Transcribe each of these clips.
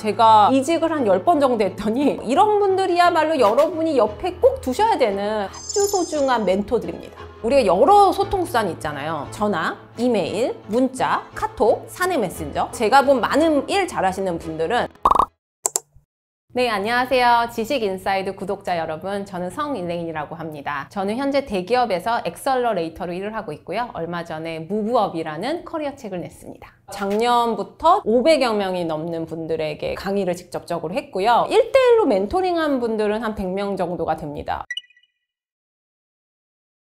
제가 이직을 한 10번 정도 했더니 이런 분들이야말로 여러분이 옆에 꼭 두셔야 되는 아주 소중한 멘토들입니다. 우리가 여러 소통수단이 있잖아요. 전화, 이메일, 문자, 카톡, 사내 메신저. 제가 본 많은 일 잘하시는 분들은 네, 안녕하세요. 지식인사이드 구독자 여러분, 저는 성일레인이라고 합니다. 저는 현재 대기업에서 엑셀러레이터로 일을 하고 있고요. 얼마 전에 무부업이라는 커리어 책을 냈습니다. 작년부터 500여 명이 넘는 분들에게 강의를 직접적으로 했고요. 1대1로 멘토링한 분들은 한 100명 정도가 됩니다.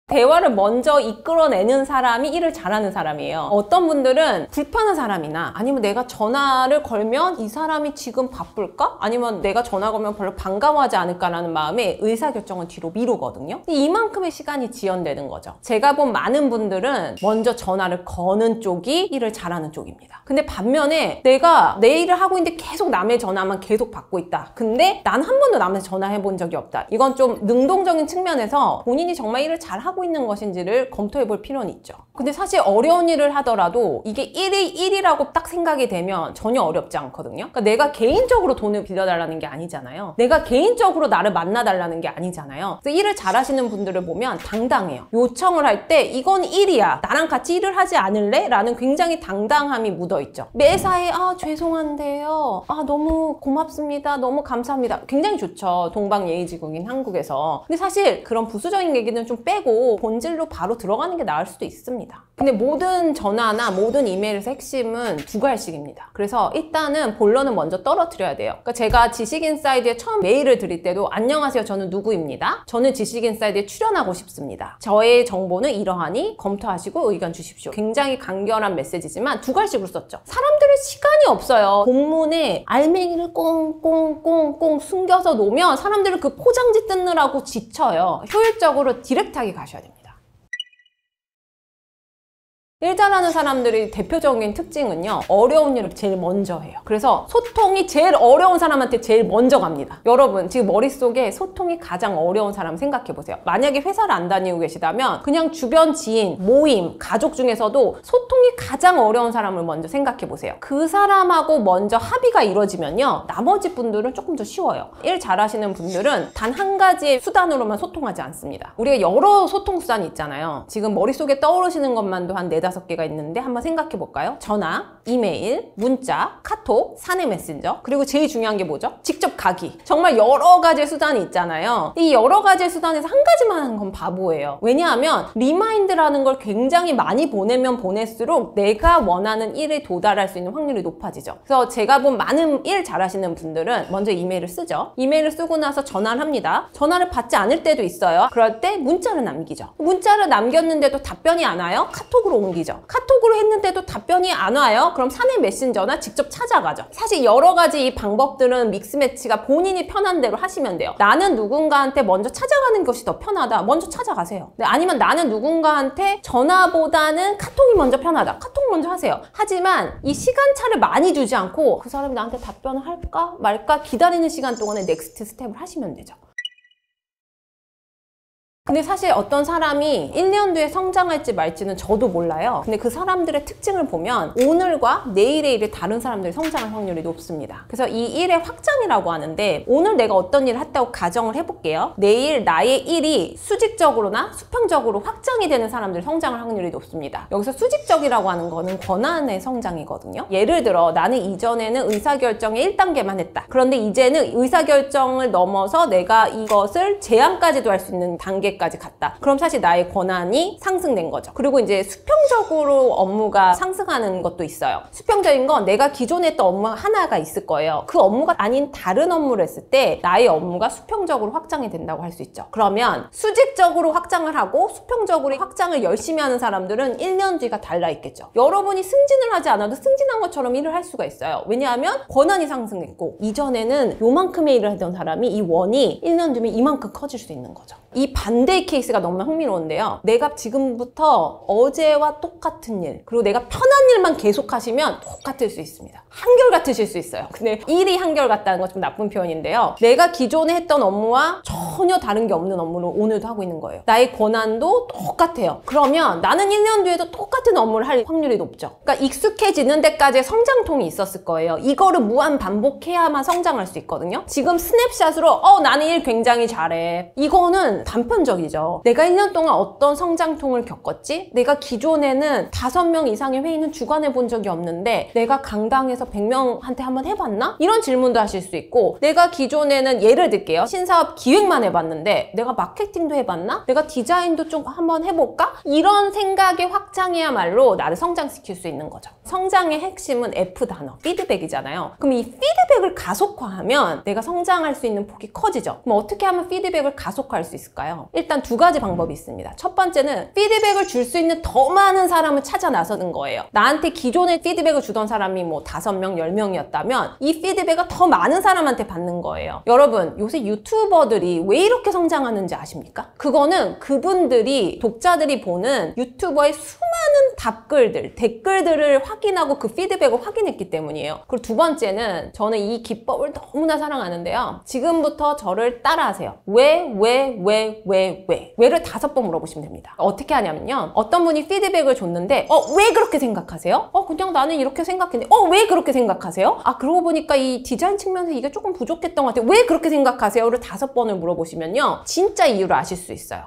대화를 먼저 이끌어내는 사람이 일을 잘하는 사람이에요. 어떤 분들은 불편한 사람이나 아니면 내가 전화를 걸면 이 사람이 지금 바쁠까? 아니면 내가 전화 걸면 별로 반가워하지 않을까라는 마음에 의사결정을 뒤로 미루거든요. 이만큼의 시간이 지연되는 거죠. 제가 본 많은 분들은 먼저 전화를 거는 쪽이 일을 잘하는 쪽입니다. 근데 반면에 내가 내 일을 하고 있는데 계속 남의 전화만 계속 받고 있다. 근데 난 한 번도 남한테 전화해 본 적이 없다. 이건 좀 능동적인 측면에서 본인이 정말 일을 잘하고 있는 것인지를 검토해 볼 필요는 있죠. 근데 사실 어려운 일을 하더라도 이게 일이라고 딱 생각이 되면 전혀 어렵지 않거든요. 그러니까 내가 개인적으로 돈을 빌려달라는 게 아니잖아요. 내가 개인적으로 나를 만나달라는 게 아니잖아요. 그래서 일을 잘하시는 분들을 보면 당당해요. 요청을 할 때 이건 일이야. 나랑 같이 일을 하지 않을래? 라는 굉장히 당당함이 묻어있죠. 매사에 죄송한데요. 너무 고맙습니다. 너무 감사합니다. 굉장히 좋죠. 동방예의지국인 한국에서. 근데 사실 그런 부수적인 얘기는 좀 빼고 본질로 바로 들어가는 게 나을 수도 있습니다. 근데 모든 전화나 모든 이메일에서 핵심은 두 갈씩입니다. 그래서 일단은 본론은 먼저 떨어뜨려야 돼요. 그러니까 제가 지식인사이드에 처음 메일을 드릴 때도 안녕하세요, 저는 누구입니다. 저는 지식인사이드에 출연하고 싶습니다. 저의 정보는 이러하니 검토하시고 의견 주십시오. 굉장히 간결한 메시지지만 두 갈씩으로 썼죠. 사람들은 시간이 없어요. 본문에 알맹이를 꽁꽁꽁꽁 숨겨서 놓으면 사람들은 그 포장지 뜯느라고 지쳐요. 효율적으로 디렉트하게 가셔야 됩니다. 일 잘하는 사람들의 대표적인 특징은요, 어려운 일을 제일 먼저 해요. 그래서 소통이 제일 어려운 사람한테 제일 먼저 갑니다. 여러분, 지금 머릿속에 소통이 가장 어려운 사람 생각해보세요. 만약에 회사를 안 다니고 계시다면 그냥 주변 지인, 모임, 가족 중에서도 소통이 가장 어려운 사람을 먼저 생각해보세요. 그 사람하고 먼저 합의가 이루어지면요, 나머지 분들은 조금 더 쉬워요. 일 잘하시는 분들은 단 한 가지의 수단으로만 소통하지 않습니다. 우리가 여러 소통 수단이 있잖아요. 지금 머릿속에 떠오르시는 것만도 한 4-5개가 있는데 한번 생각해 볼까요? 전화, 이메일, 문자, 카톡, 사내 메신저, 그리고 제일 중요한 게 뭐죠? 직접 가기. 정말 여러 가지의 수단이 있잖아요. 이 여러 가지의 수단에서 한 가지만 하는 건 바보예요. 왜냐하면 리마인드라는 걸 굉장히 많이 보내면 보낼수록 내가 원하는 일에 도달할 수 있는 확률이 높아지죠. 그래서 제가 본 많은 일 잘하시는 분들은 먼저 이메일을 쓰죠. 이메일을 쓰고 나서 전화를 합니다. 전화를 받지 않을 때도 있어요. 그럴 때 문자를 남기죠. 문자를 남겼는데도 답변이 안 와요? 카톡으로 옮기죠. 카톡으로 했는데도 답변이 안 와요? 그럼 사내 메신저나 직접 찾아가죠. 사실 여러 가지 이 방법들은 믹스매치가 본인이 편한 대로 하시면 돼요. 나는 누군가한테 먼저 찾아가는 것이 더 편하다. 먼저 찾아가세요. 아니면 나는 누군가한테 전화보다는 카톡이 먼저 편하다. 카톡 먼저 하세요. 하지만 이 시간차를 많이 두지 않고 그 사람이 나한테 답변을 할까 말까 기다리는 시간 동안에 넥스트 스텝을 하시면 되죠. 근데 사실 어떤 사람이 1년 뒤에 성장할지 말지는 저도 몰라요. 근데 그 사람들의 특징을 보면 오늘과 내일의 일이 다른 사람들이 성장할 확률이 높습니다. 그래서 이 일의 확장이라고 하는데, 오늘 내가 어떤 일을 했다고 가정을 해볼게요. 내일 나의 일이 수직적으로나 수평적으로 확장이 되는 사람들이 성장할 확률이 높습니다. 여기서 수직적이라고 하는 거는 권한의 성장이거든요. 예를 들어 나는 이전에는 의사결정의 1단계만 했다. 그런데 이제는 의사결정을 넘어서 내가 이것을 제안까지도 할 수 있는 단계까지 갔다. 그럼 사실 나의 권한이 상승된 거죠. 그리고 이제 수평적으로 업무가 상승하는 것도 있어요. 수평적인 건 내가 기존에 했던 업무 하나가 있을 거예요. 그 업무가 아닌 다른 업무를 했을 때 나의 업무가 수평적으로 확장이 된다고 할 수 있죠. 그러면 수직적으로 확장을 하고 수평적으로 확장을 열심히 하는 사람들은 1년 뒤가 달라 있겠죠. 여러분이 승진을 하지 않아도 승진한 것처럼 일을 할 수가 있어요. 왜냐하면 권한이 상승했고, 이전에는 요만큼의 일을 하던 사람이 이 원이 1년 뒤면 이만큼 커질 수 있는 거죠. 이 반 반대의 케이스가 너무 흥미로운데요. 내가 지금부터 어제와 똑같은 일, 그리고 내가 편한 일만 계속 하시면 똑같을 수 있습니다. 한결같으실 수 있어요. 근데 일이 한결같다는 건 좀 나쁜 표현인데요. 내가 기존에 했던 업무와 전혀 다른 게 없는 업무를 오늘도 하고 있는 거예요. 나의 권한도 똑같아요. 그러면 나는 1년 뒤에도 똑같은 업무를 할 확률이 높죠. 그러니까 익숙해지는 데까지의 성장통이 있었을 거예요. 이거를 무한 반복해야만 성장할 수 있거든요. 지금 스냅샷으로 나는 일 굉장히 잘해. 이거는 단편적이죠. 내가 1년 동안 어떤 성장통을 겪었지? 내가 기존에는 5명 이상의 회의는 주관해 본 적이 없는데 내가 강당에서 100명한테 한번 해봤나? 이런 질문도 하실 수 있고, 내가 기존에는 예를 들게요. 신사업 기획만 해봤는데 내가 마케팅도 해봤나? 내가 디자인도 좀 한번 해볼까? 이런 생각의 확장이야말로 나를 성장시킬 수 있는 거죠. 성장의 핵심은 F 단어, 피드백이잖아요. 그럼 이 피드백을 가속화하면 내가 성장할 수 있는 폭이 커지죠. 그럼 어떻게 하면 피드백을 가속화할 수 있을까요? 일단 2가지 방법이 있습니다. 첫 번째는 피드백을 줄 수 있는 더 많은 사람을 찾아 나서는 거예요. 나한테 기존에 피드백을 주던 사람이 뭐 5명, 10명이었다면 이 피드백을 더 많은 사람한테 받는 거예요. 여러분, 요새 유튜버들이 왜 이렇게 성장하는지 아십니까? 그거는 그분들이, 독자들이 보는 유튜버의 수많은 답글들, 댓글들을 확인하고 그 피드백을 확인했기 때문이에요. 그리고 2번째는 저는 이 기법을 너무나 사랑하는데요. 지금부터 저를 따라하세요. 왜를 5번 물어보시면 됩니다. 어떻게 하냐면요. 어떤 분이 피드백을 줬는데 왜 그렇게 생각하세요? 그냥 나는 이렇게 생각했는데 왜 그렇게 생각하세요? 그러고 보니까 이 디자인 측면에서 이게 조금 부족했던 것 같아요. 왜 그렇게 생각하세요?를 5번을 물어보시면요. 진짜 이유를 아실 수 있어요.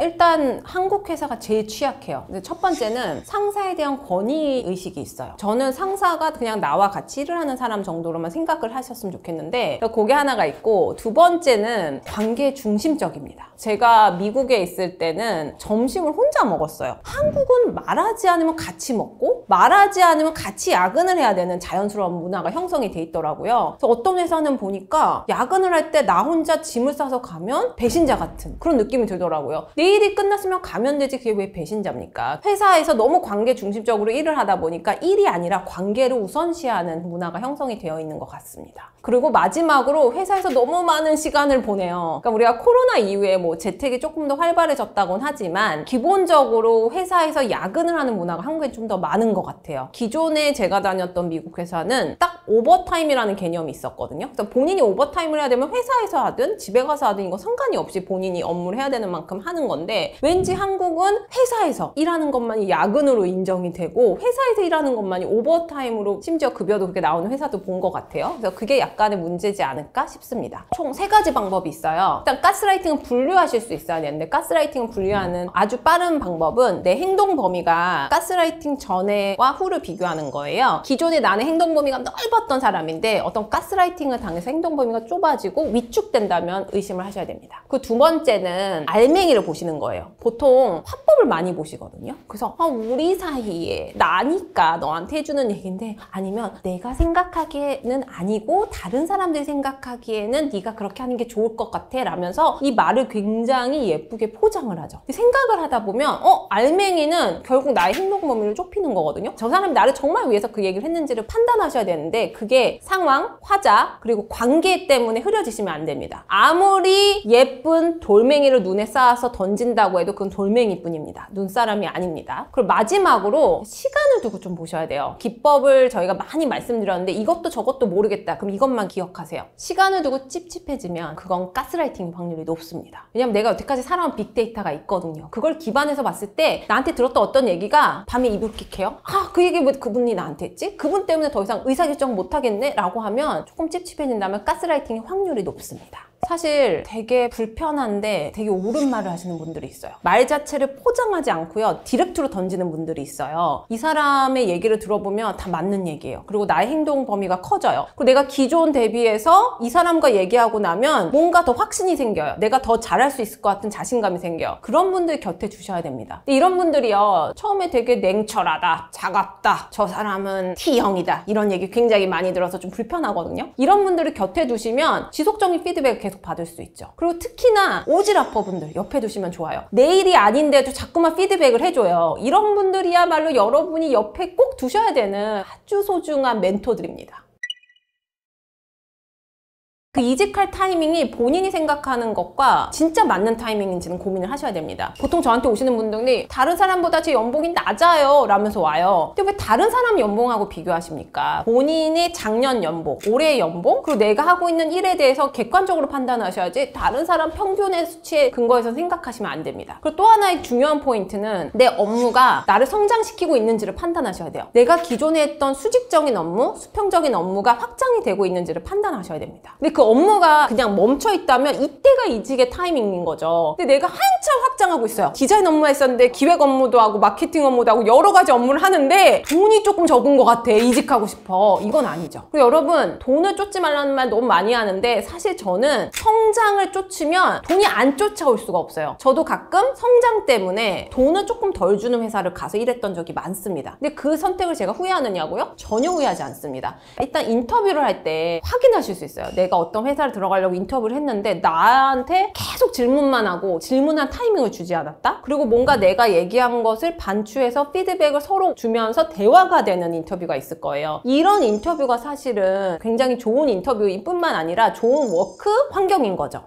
일단 한국 회사가 제일 취약해요. 근데 첫 번째는 상사에 대한 권위의식이 있어요. 저는 상사가 그냥 나와 같이 일을 하는 사람 정도로만 생각을 하셨으면 좋겠는데 그게 하나가 있고, 2번째는 관계 중심적입니다. 제가 미국에 있을 때는 점심을 혼자 먹었어요. 한국은 말하지 않으면 같이 먹고 말하지 않으면 같이 야근을 해야 되는 자연스러운 문화가 형성이 돼 있더라고요. 그래서 어떤 회사는 보니까 야근을 할 때 나 혼자 짐을 싸서 가면 배신자 같은 그런 느낌이 들더라고요. 내 일이 끝났으면 가면 되지 그게 왜 배신자입니까? 회사에서 너무 관계 중심적으로 일을 하다 보니까 일이 아니라 관계를 우선시하는 문화가 형성이 되어 있는 것 같습니다. 그리고 마지막으로 회사에서 너무 많은 시간을 보내요. 그러니까 우리가 코로나 이후에 뭐 재택이 조금 더 활발해졌다곤 하지만 기본적으로 회사에서 야근을 하는 문화가 한국에 좀 더 많은 것 같아요. 기존에 제가 다녔던 미국 회사는 딱 오버타임이라는 개념이 있었거든요. 그래서 본인이 오버타임을 해야 되면 회사에서 하든 집에 가서 하든 이거 상관이 없이 본인이 업무를 해야 되는 만큼 하는 건데, 왠지 한국은 회사에서 일하는 것만이 야근으로 인정이 되고 회사에서 일하는 것만이 오버타임으로 심지어 급여도 그렇게 나오는 회사도 본 것 같아요. 그래서 그게 약간의 문제지 않을까 싶습니다. 총 3가지 방법이 있어요. 일단 가스라이팅은 분류하실 수 있어야 되는데, 가스라이팅을 분류하는 아주 빠른 방법은 내 행동 범위가 가스라이팅 전에와 후를 비교하는 거예요. 기존에 나는 행동 범위가 넓었던 사람인데 어떤 가스라이팅을 당해서 행동 범위가 좁아지고 위축된다면 의심을 하셔야 됩니다. 그 2번째는 알맹이를 보시는 거예요. 보통 화법을 많이 보시거든요. 그래서 우리 사이에 나니까 너한테 해주는 얘기인데, 아니면 내가 생각하기에는 아니고 다른 사람들이 생각하기에는 네가 그렇게 하는 게 좋을 것 같아 라면서 이 말을 굉장히 예쁘게 포장을 하죠. 생각을 하다 보면 알맹이는 결국 나의 행동 범위를 좁히는 거거든요. 저 사람이 나를 정말 위해서 그 얘기를 했는지를 판단하셔야 되는데, 그게 상황, 화자, 그리고 관계 때문에 흐려지시면 안 됩니다. 아무리 예쁜 돌멩이를 눈에 쌓아서 던진다고 해도 그건 돌멩이뿐입니다. 눈사람이 아닙니다. 그리고 마지막으로 시간을 두고 좀 보셔야 돼요. 기법을 저희가 많이 말씀드렸는데 이것도 저것도 모르겠다. 그럼 이것만 기억하세요. 시간을 두고 찝찝해지면 그건 가스라이팅 확률이 높습니다. 왜냐면 내가 여태까지 살아온 빅데이터가 있거든요. 그걸 기반해서 봤을 때 나한테 들었던 어떤 얘기가 밤에 이불킥해요. 그 얘기 왜 그분이 나한테 했지? 그분 때문에 더 이상 의사결정 못하겠네? 라고 하면 조금 찝찝해진다면 가스라이팅의 확률이 높습니다. 사실 되게 불편한데 되게 옳은 말을 하시는 분들이 있어요. 말 자체를 포장하지 않고요, 디렉트로 던지는 분들이 있어요. 이 사람의 얘기를 들어보면 다 맞는 얘기예요. 그리고 나의 행동 범위가 커져요. 그리고 내가 기존 대비해서 이 사람과 얘기하고 나면 뭔가 더 확신이 생겨요. 내가 더 잘할 수 있을 것 같은 자신감이 생겨요. 그런 분들 곁에 두셔야 됩니다. 근데 이런 분들이요, 처음에 되게 냉철하다, 차갑다, 저 사람은 T형이다, 이런 얘기 굉장히 많이 들어서 좀 불편하거든요. 이런 분들을 곁에 두시면 지속적인 피드백을 계속 받을 수 있죠. 그리고 특히나 오지라퍼 분들 옆에 두시면 좋아요. 내 일이 아닌데도 자꾸만 피드백을 해줘요. 이런 분들이야말로 여러분이 옆에 꼭 두셔야 되는 아주 소중한 멘토들입니다. 그 이직할 타이밍이 본인이 생각하는 것과 진짜 맞는 타이밍인지는 고민을 하셔야 됩니다. 보통 저한테 오시는 분들이 다른 사람보다 제 연봉이 낮아요 라면서 와요. 근데 왜 다른 사람 연봉하고 비교하십니까? 본인의 작년 연봉, 올해 연봉, 그리고 내가 하고 있는 일에 대해서 객관적으로 판단하셔야지 다른 사람 평균의 수치에 근거해서 생각하시면 안 됩니다. 그리고 또 하나의 중요한 포인트는 내 업무가 나를 성장시키고 있는지를 판단하셔야 돼요. 내가 기존에 했던 수직적인 업무, 수평적인 업무가 확장이 되고 있는지를 판단하셔야 됩니다. 근데 그 업무가 그냥 멈춰 있다면 이때가 이직의 타이밍인 거죠. 근데 내가 한참 확장하고 있어요. 디자인 업무 했었는데 기획 업무도 하고 마케팅 업무도 하고 여러 가지 업무를 하는데 돈이 조금 적은 것 같아. 이직하고 싶어. 이건 아니죠. 그리고 여러분, 돈을 쫓지 말라는 말 너무 많이 하는데 사실 저는 성장을 쫓으면 돈이 안 쫓아올 수가 없어요. 저도 가끔 성장 때문에 돈을 조금 덜 주는 회사를 가서 일했던 적이 많습니다. 근데 그 선택을 제가 후회하느냐고요? 전혀 후회하지 않습니다. 일단 인터뷰를 할 때 확인하실 수 있어요. 내가 어떤 회사를 들어가려고 인터뷰를 했는데 나한테 계속 질문만 하고 질문한 타이밍을 주지 않았다? 그리고 뭔가 내가 얘기한 것을 반추해서 피드백을 서로 주면서 대화가 되는 인터뷰가 있을 거예요. 이런 인터뷰가 사실은 굉장히 좋은 인터뷰일 뿐만 아니라 좋은 워크 환경인 거죠.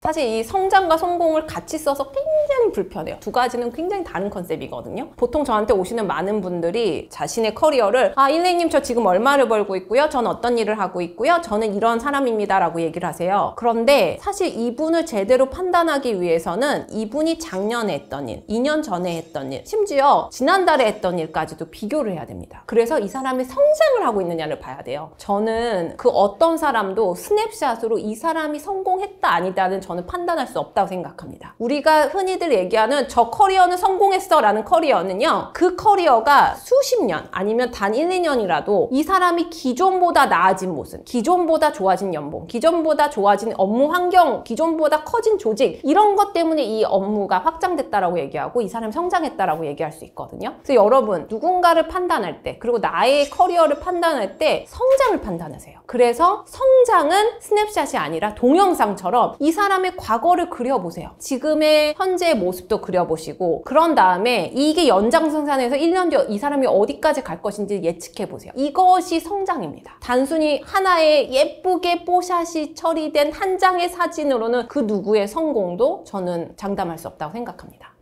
사실 이 성장과 성공을 같이 써서 굉장히 불편해요. 두 가지는 굉장히 다른 컨셉이거든요. 보통 저한테 오시는 많은 분들이 자신의 커리어를 일레이님 저 지금 얼마를 벌고 있고요. 저는 어떤 일을 하고 있고요. 저는 이런 사람입니다 라고 얘기를 하세요. 그런데 사실 이분을 제대로 판단하기 위해서는 이분이 작년에 했던 일, 2년 전에 했던 일, 심지어 지난달에 했던 일까지도 비교를 해야 됩니다. 그래서 이 사람이 성장을 하고 있느냐를 봐야 돼요. 저는 그 어떤 사람도 스냅샷으로 이 사람이 성공했다 아니다는 저는 판단할 수 없다고 생각합니다. 우리가 흔히들 얘기하는 저 커리어는 성공했어 라는 커리어는요, 그 커리어가 수십 년 아니면 단 1, 2년이라도 이 사람이 기존보다 나아진 모습, 기존보다 좋아진 연봉, 기존보다 좋아진 업무 환경, 기존보다 커진 조직, 이런 것 때문에 이 업무가 확장됐다라고 얘기하고 이 사람이 성장했다라고 얘기할 수 있거든요. 그래서 여러분, 누군가를 판단할 때, 그리고 나의 커리어를 판단할 때 성장을 판단하세요. 그래서 성장은 스냅샷이 아니라 동영상처럼 이 사람의 과거를 그려보세요. 지금의 현재의 모습도 그려보시고, 그런 다음에 이게 연장선상에서 1년 뒤 이 사람이 어디까지 갈 것인지 예측해보세요. 이것이 성장입니다. 단순히 하나의 예쁘게 뽀샷이 처리된 한 장의 사진으로는 그 누구의 성공도 저는 장담할 수 없다고 생각합니다.